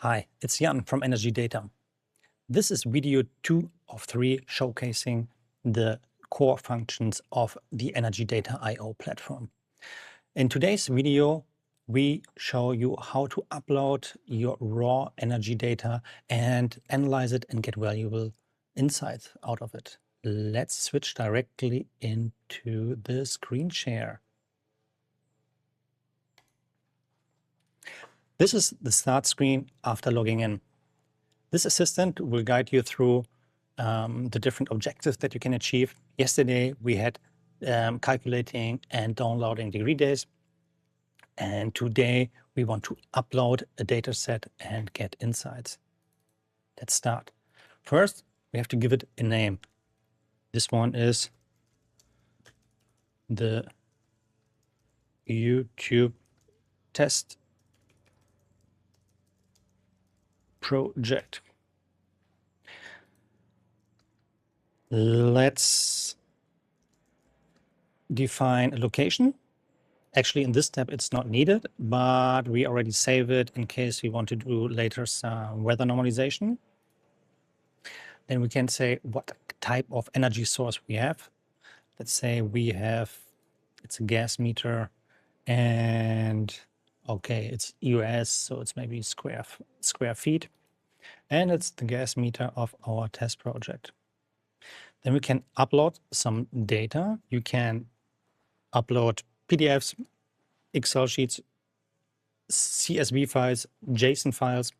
Hi, it's Jan from Energy Data. This is video 2 of 3 showcasing the core functions of the Energy Data I/O platform. In today's video, we show you how to upload your raw energy data and analyze it and get valuable insights out of it. Let's switch directly into the screen share. This is the start screen after logging in. This assistant will guide you through the different objectives that you can achieve. Yesterday, we had calculating and downloading degree days. And today, we want to upload a data set and get insights. Let's start. First, we have to give it a name. This one is the YouTube test project. Let's define a location. Actually, in this step, it's not needed, but we already save it in case we want to do later some weather normalization. Then we can say what type of energy source we have. Let's say we have, it's a gas meter, and okay, it's US, so it's maybe square feet, and it's the gas meter of our test project. Then we can upload some data. You can upload PDFs, Excel sheets, CSV files, JSON files,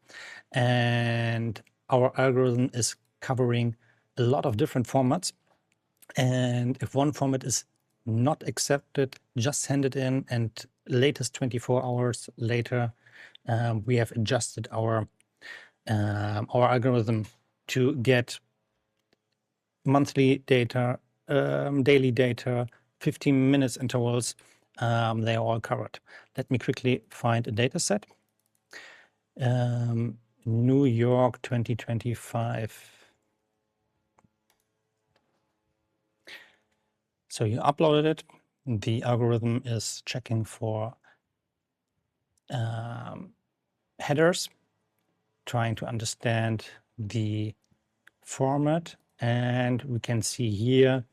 and our algorithm is covering a lot of different formats. And if one format is not accepted, just send it in, and latest 24 hours later, we have adjusted our algorithm to get monthly data, daily data, 15 minutes intervals. They are all covered. Let me quickly find a data set. New York 2025. So you uploaded it. The algorithm is checking for headers, trying to understand the format. And we can see here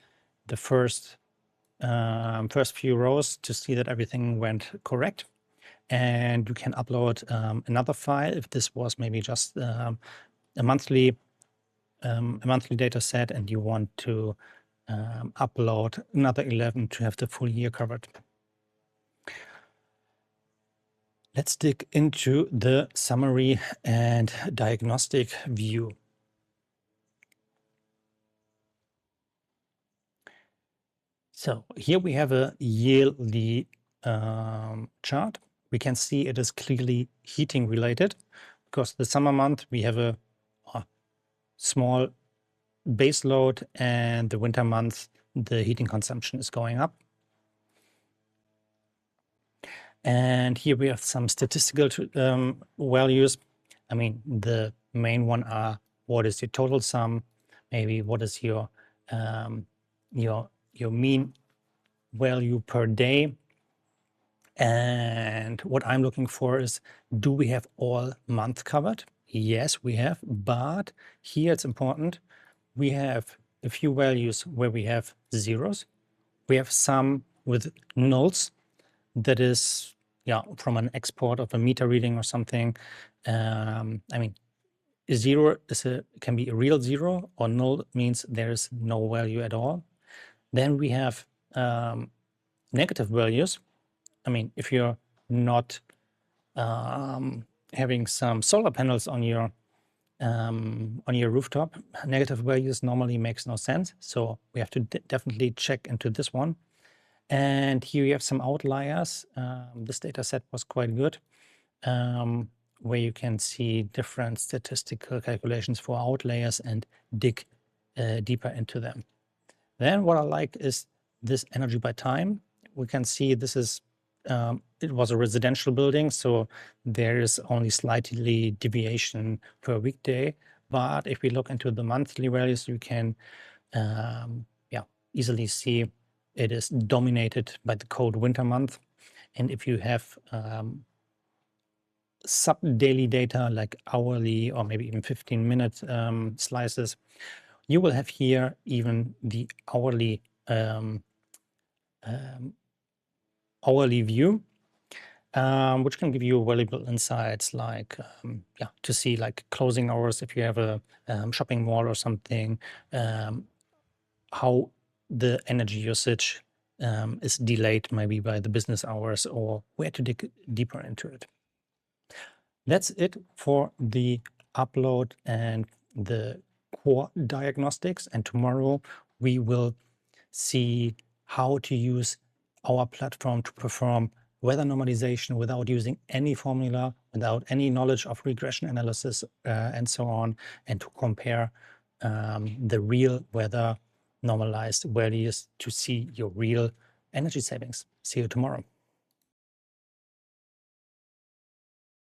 the first few rows to see that everything went correct. And you can upload another file if this was maybe just a monthly data set and you want to upload another 11 to have the full year covered. Let's dig into the summary and diagnostic view. So here we have a yearly chart. We can see it is clearly heating related because the summer month we have a small base load, and the winter month the heating consumption is going up. And here we have some statistical values. I mean, the main one are what is your total sum, maybe what is your mean value per day. And what I'm looking for is, do we have all month covered? Yes, we have, but here it's important. We have a few values where we have zeros. We have some with nulls. That is, yeah, from an export of a meter reading or something. I mean, a zero can be a real zero, or null means there is no value at all. Then we have negative values. I mean, if you're not having some solar panels on your rooftop, negative values normally makes no sense. So we have to definitely check into this one. And here you have some outliers. This data set was quite good, where you can see different statistical calculations for outliers and dig deeper into them. Then what I like is this energy by time. We can see this is, it was a residential building, so there is only slightly deviation per weekday. But if we look into the monthly values, you can easily see it is dominated by the cold winter month. And if you have sub-daily data like hourly or maybe even 15-minute slices, you will have here even the hourly view, which can give you valuable insights like to see like closing hours if you have a shopping mall or something, how the energy usage is delayed maybe by the business hours, or where to dig deeper into it. That's it for the upload and the core diagnostics. And tomorrow we will see how to use our platform to perform weather normalization without using any formula, without any knowledge of regression analysis, and so on, and to compare the real weather normalized values to see your real energy savings. See you tomorrow.